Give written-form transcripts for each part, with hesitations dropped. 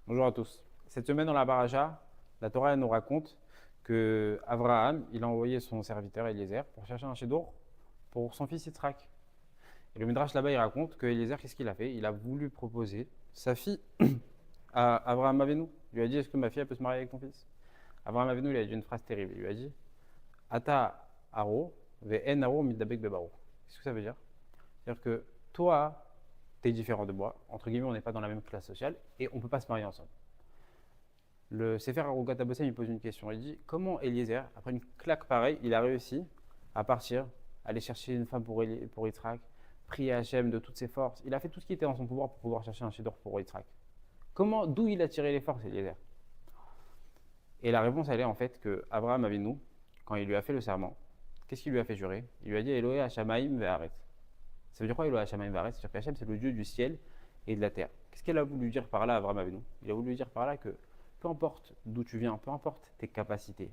Bonjour à tous. Cette semaine dans la paracha, la Torah elle nous raconte que Abraham, il a envoyé son serviteur Eliezer pour chercher un chidor pour son fils Yitzhak. Et le Midrash là-bas, il raconte que Eliezer, qu'est-ce qu'il a fait? Il a voulu proposer sa fille à Abraham Avinu. Il lui a dit, est-ce que ma fille elle peut se marier avec ton fils? Abraham Avinu, il a dit une phrase terrible. Il lui a dit, Ata aro ve'en aro midabek bebaro. Qu'est-ce que ça veut dire? C'est-à-dire que toi, tu es différent de moi. Entre guillemets, on n'est pas dans la même classe sociale et on ne peut pas se marier ensemble. Le Sefer Harugat Abossem, il pose une question. Il dit comment Eliezer, après une claque pareille, il a réussi à partir, aller chercher une femme pour Yitzhak, prier Hachem de toutes ses forces. Il a fait tout ce qui était en son pouvoir pour pouvoir chercher un chef-d'œuvre pour Yitzhak. Comment, d'où il a tiré les forces, Eliezer? Et la réponse, elle est en fait que Abraham Avinu, quand il lui a fait le serment, qu'est-ce qu'il lui a fait jurer? Il lui a dit Eloé Hashamaim ve'aretz. Ça veut dire quoi Eloé Hashamaim ve'aretz? C'est-à-dire qu'Hachem, c'est le Dieu du ciel et de la terre. Qu'est-ce qu'elle a voulu dire par là, Abraham Avinu? Il a voulu dire par là que peu importe d'où tu viens, peu importe tes capacités,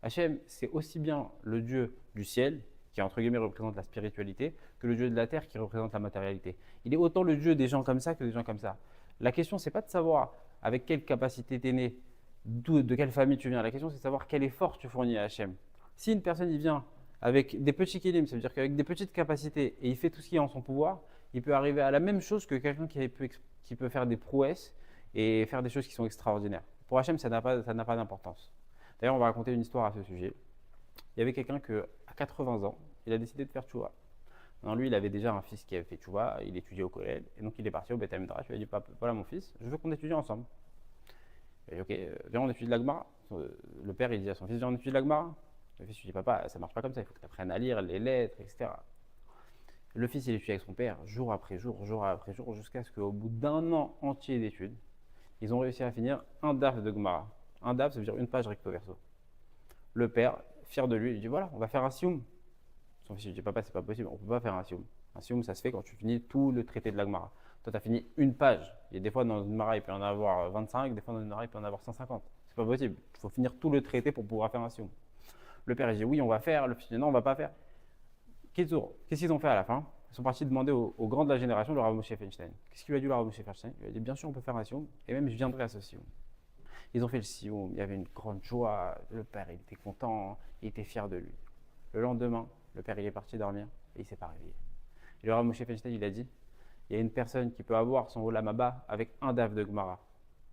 Hachem, c'est aussi bien le Dieu du ciel, qui entre guillemets représente la spiritualité, que le Dieu de la terre qui représente la matérialité. Il est autant le Dieu des gens comme ça que des gens comme ça. La question, c'est pas de savoir avec quelle capacité tu es né, de quelle famille tu viens. La question, c'est de savoir quel effort tu fournis à Hachem. Si une personne y vient avec des petits kilim, ça veut dire qu'avec des petites capacités, et il fait tout ce qui est en son pouvoir, il peut arriver à la même chose que quelqu'un qui peut faire des prouesses et faire des choses qui sont extraordinaires. Pour Hachem, ça n'a pas d'importance. D'ailleurs, on va raconter une histoire à ce sujet. Il y avait quelqu'un qui, à 80 ans, il a décidé de faire tchouva. Non, lui, il avait déjà un fils qui avait fait tchouva, il étudiait au collège, et donc il est parti au Beth Midrash. Il lui a dit, papa, voilà mon fils, je veux qu'on étudie ensemble. Il a dit, ok, viens, on étudie la Gemara. Le père, il dit à son fils, viens, on étudie la Gemara. Le fils lui dit, papa, ça marche pas comme ça, il faut que tu apprennes à lire les lettres, etc. Le fils, il étudie avec son père, jour après jour, jusqu'à ce qu'au bout d'un an entier d'études, ils ont réussi à finir un daf de Gemara. Un daf, ça veut dire une page recto verso. Le père, fier de lui, il dit voilà, on va faire un sioum. Son fils lui dit papa, c'est pas possible, on peut pas faire un sioum. Un sioum, ça se fait quand tu finis tout le traité de la Gemara. Toi, tu as fini une page. Et des fois, dans une Gemara, il peut y en avoir 25, des fois, dans une Gemara, il peut y en avoir 150. C'est pas possible. Il faut finir tout le traité pour pouvoir faire un sioum. Le père, il dit oui, on va faire. Le fils dit non, on va pas faire. Qu'est-ce qu'ils ont fait à la fin? Ils sont partis demander au grand de la génération, le Rav Moshe Feinstein. Qu'est-ce qu'il lui a dit, le Rav Moshe Feinstein? Il lui a dit bien sûr, on peut faire un sioum, et même je viendrai à ce sioum. Ils ont fait le sioum, il y avait une grande joie, le père il était content, il était fier de lui. Le lendemain, le père il est parti dormir et il s'est pas réveillé. Et le Rav Moshe Feinstein il a dit, il y a une personne qui peut avoir son Olam Haba avec un daf de Gemara.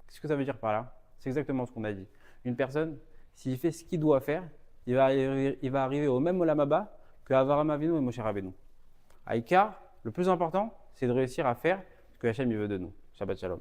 Qu'est-ce que ça veut dire par là? C'est exactement ce qu'on a dit. Une personne, s'il fait ce qu'il doit faire, il va arriver au même Olam Haba que Avraham Avinu et Moshe Rabbeinu. Aïkar, le plus important, c'est de réussir à faire ce que Hachem veut de nous. Shabbat Shalom.